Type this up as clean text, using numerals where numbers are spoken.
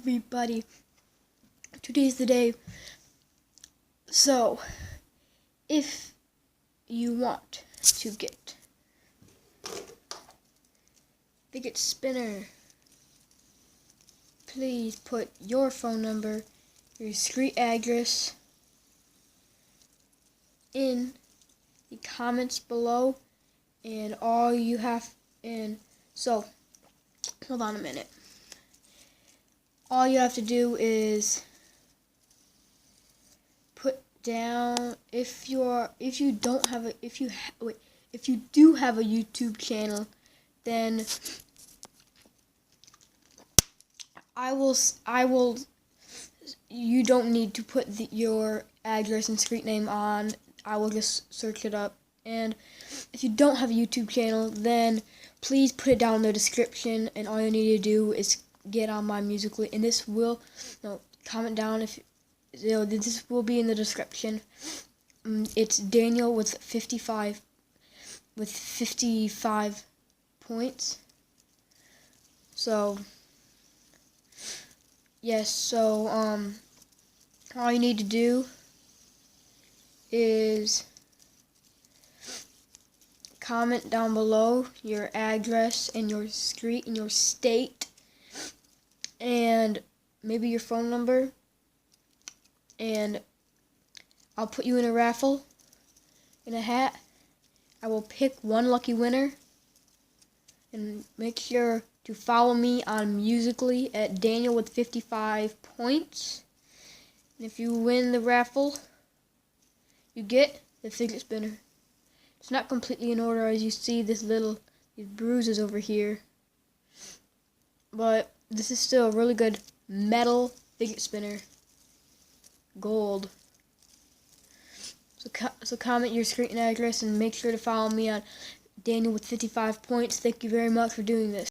everybody. Today's the day. So, if you want to get Fidget Spinner, please put your phone number, your street address in the comments below, and all you have, so, hold on a minute. All you have to do is put down, if you do have a YouTube channel, then you don't need to put your address and street name on. I will just search it up. And if you don't have a YouTube channel, then please put it down in the description, and all you need to do is get on my Musical.ly, and this will, comment down if, this will be in the description. It's Daniel with 55 points. So, yes, so, all you need to do is comment down below your address and your street and your state and maybe your phone number, and I'll put you in a raffle, in a hat. I will pick one lucky winner, and make sure to follow me on Musical.ly at Daniel with 55 points. And if you win the raffle, you get the Fidget Spinner. It's not completely in order, as you see these bruises over here, but this is still a really good metal Fidget Spinner. Gold. So comment your street and address, and make sure to follow me on Daniel with 55 points. Thank you very much for doing this.